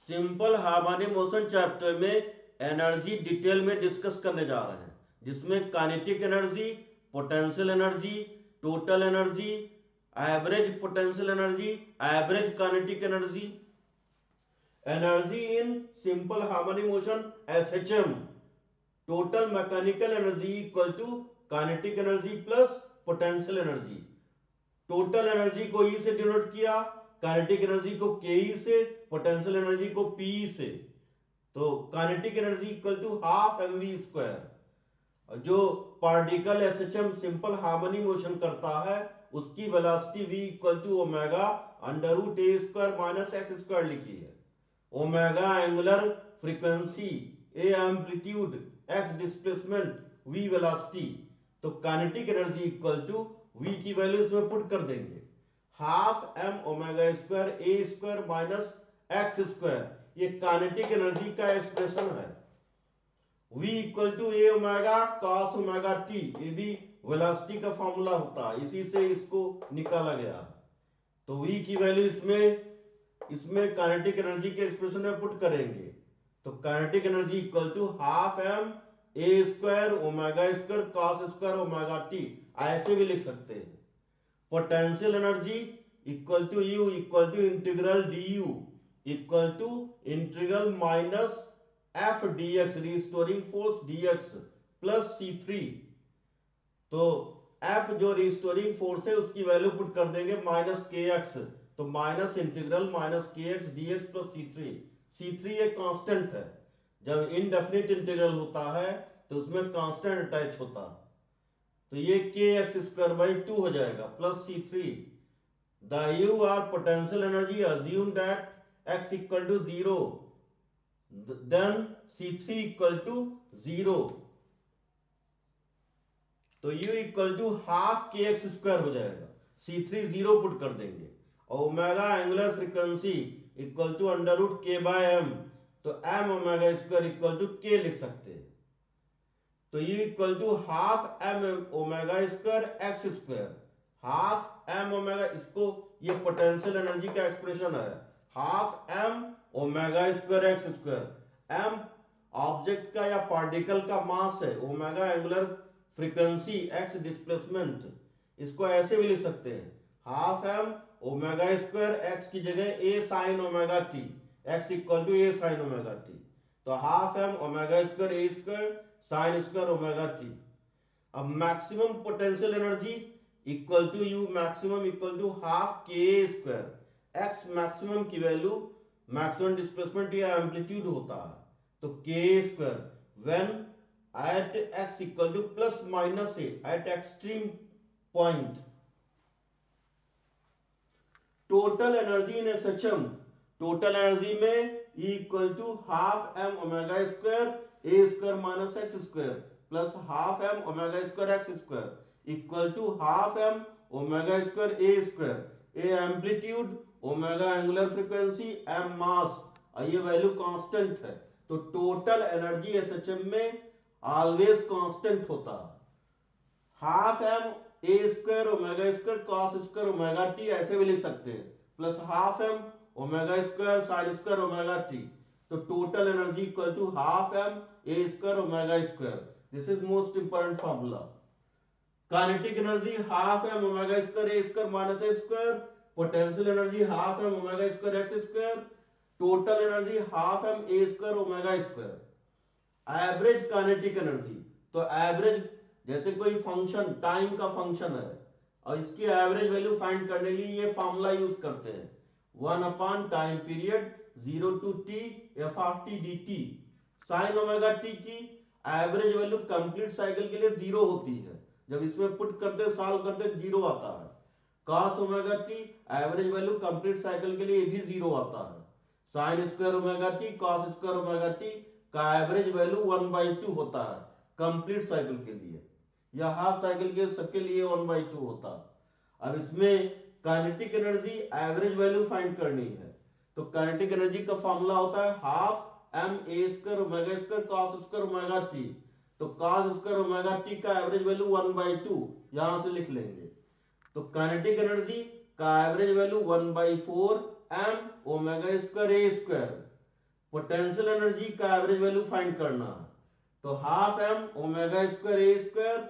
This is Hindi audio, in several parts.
सिंपल हार्मोनिक मोशन चैप्टर में एनर्जी डिटेल में डिस्कस करने जा रहे हैं, जिसमें kinetic energy, potential energy, total energy, average potential energy, average kinetic energy, energy in simple harmonic motion SHM, total mechanical energy equal to kinetic energy plus potential energy. Total energy को ई से डिनोट किया, काइनेटिक एनर्जी को के ई से, पोटेंशियल एनर्जी को पी से। तो kinetic energy equal to half M V square. जो particle SHM simple harmonic motion करता है उसकी velocity v equal to omega under root A square minus x square लिखी है। Omega angular frequency, A amplitude, X displacement, v velocity. तो kinetic energy equal to v की वैल्यू इसमें पुट कर देंगे, हाफ एम ओमेगा स्क्वायर ए स्क्वायर माइनस एक्स स्क्वायर। ये काइनेटिक एनर्जी का एक्सप्रेशन है। v equal to a omega cos omega t, ये भी वेलोसिटी का फॉर्मूला होता है, इसी से इसको निकाला गया। तो v की वैल्यू इसमें काइनेटिक एनर्जी के एक्सप्रेशन में पुट करेंगे। तो kinetic energy equal to half M A square omega square cos square omega T, ऐसे भी लिख सकते हैं। Potential energy equal to u equal to integral d u equal to integral minus f d x, restoring force d x plus c three. तो एफ जो रिस्टोरिंग फोर्स है उसकी वैल्यू पुट कर देंगे माइनस के एक्स, तो minus integral minus k x d x plus c three. C three एक कांस्टेंट है, जब इनडेफिनिट इंटीग्रल होता है तो उसमें कांस्टेंट अटैच होता है। तो ये के एक्स स्क्वायर बाई टू हो जाएगा plus c three. The u r potential energy assume that x equal to zero, then C3 equal to zero. तो U equal to half k x square हो जाएगा, C3 जीरो पुट कर देंगे। और omega angular frequency equal to under root k by m, तो m omega square equal to k लिख सकते हैं। तो U equal to half M omega square x square, half M omega, इसको ये पोटेंशियल एनर्जी का एक्सप्रेशन है, half M omega square x square. M object का या पार्टिकल का मास है, omega angular frequency, X displacement. इसको ऐसे भी लिख सकते हैं, half M omega square X की जगह A sine omega T, X equal to A sine omega T. तो हाफ एम ओमेगा स्क्वायर ए square sine square omega T. अब maximum potential energy equal to you maximum equal to half k square. X maximum की वैल्यू मैक्सिमम डिस्प्लेसमेंट या एम्पलीट्यूड होता है, तो k square when at x equal to plus minus a at extreme point. Total energy in SHM, total energy में E equal to half M omega square A square minus x square plus half M omega square x square equal to half M omega square A square, a amplitude, omega angular frequency, M मास, और ये वैल्यू कांस्टेंट है। तो टोटल एनर्जी एसएचएम में ऑलवेज कांस्टेंट होता है। Half M A square omega square cos square omega T ऐसे भी लिख सकते हैं, plus half M omega square sine square omega T. तो total energy equal to half M A square omega square. This is most important formula. Kinetic energy half M omega square A square minus A square, potential energy half M omega square x square, total energy half M A square omega square. Average kinetic energy, तो एवरेज जैसे कोई फंक्शन टाइम का फंक्शन है और इसकी एवरेज वैल्यू फाइंड करने के लिए ये फार्मूला यूज करते हैं, 1 upon time period 0 to t f of t d t. Sine omega t की एवरेज वैल्यू कंप्लीट साइकिल के लिए जीरो होती है, जब इसमें पुट करते सॉल्व करते जीरो आता है। Cos omega T average value complete cycle के लिए भी जीरो आता है। Sign square omega T cos square omega T का एवरेज वैल्यू 1/2 होता है कंप्लीट साइकिल के लिए, या हाफ साइकिल के सबके लिए 1/2 होता है। अब इसमें kinetic energy average value find करनी है, तो काइनेटिक एनर्जी का फॉर्मूला होता है half M A square omega square cos square omega T. तो कॉस स्क्वायर ओमेगा टी का एवरेज वैल्यू 1/2 यहां से लिख लेंगे। तो काइनेटिक एनर्जी का average value 1/4 M omega square ए स्क्वायर। पोटेंशियल एनर्जी का एवरेज वैल्यू फाइंड करना है। तो हाफ एम ओमेगा स्क्वायर ए स्क्वायर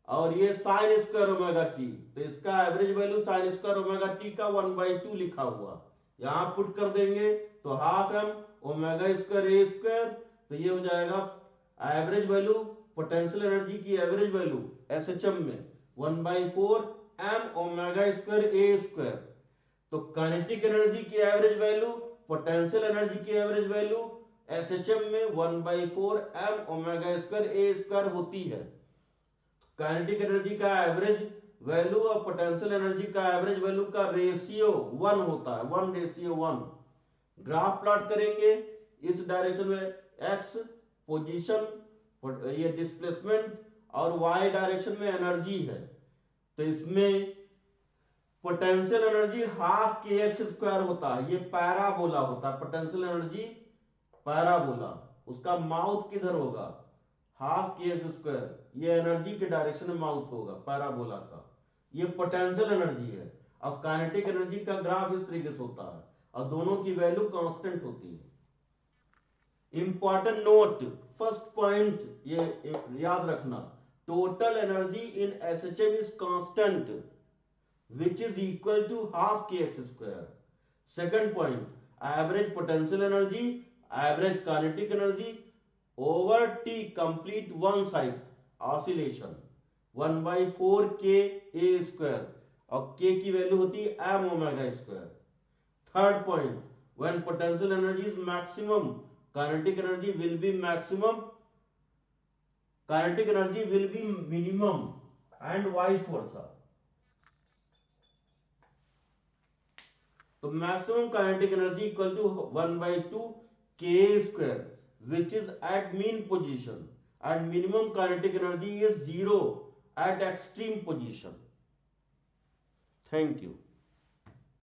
और ये साइन स्क्वायर ओमेगा टी, तो इसका average value sign square omega T का 1/2 लिखा हुआ, यहां पुट कर देंगे तो हाफ एम ओमेगा स्क्वायर ए स्क्वायर, तो ये हो जाएगा एवरेज वैल्यू पोटेंशियल एनर्जी की एवरेज वैल्यू एसएचएम में 1/4 एम ओमेगा स्क्वायर ए स्क्वायर। तो काइनेटिक एनर्जी की एवरेज वैल्यू पोटेंशियल एनर्जी की एवरेज वैल्यू एसएचएम में 1/4 एम ओमेगा स्क्वायर ए स्क्वायर होती है। काइनेटिक एनर्जी का एवरेज वैल्यू और पोटेंशियल एनर्जी का एवरेज वैल्यू का रेशियो 1 होता है, 1:1। ग्राफ प्लॉट करेंगे इस डायरेक्शन में एक्स पोजीशन, ये डिस्प्लेसमेंट, और वाई डायरेक्शन में एनर्जी है। तो इसमें potential energy half k x square होता है, ये पैराबोला होता है पोटेंशियल एनर्जी, पैराबोला। उसका माउथ किधर होगा, हाफ के एक्स स्क्वायर, ये एनर्जी के डायरेक्शन में माउथ होगा पैराबोला का, ये पोटेंशियल एनर्जी है। अब काइनेटिक एनर्जी का ग्राफ इस तरीके से होता है और दोनों की वैल्यू कांस्टेंट होती है। इंपॉर्टेंट नोट, फर्स्ट पॉइंट ये याद रखना, total energy in SHM is constant which is equal to half kx square. Second point, average potential energy, average kinetic energy over t complete one cycle oscillation 1/4 k a square, और k की वैल्यू होती है m omega square. Third point, when potential energy is maximum, kinetic energy will be maximum, kinetic energy will be minimum and vice versa। तो maximum kinetic energy equal to 1/2 k square which is at mean position, and minimum kinetic energy is 0 at extreme position. Thank you.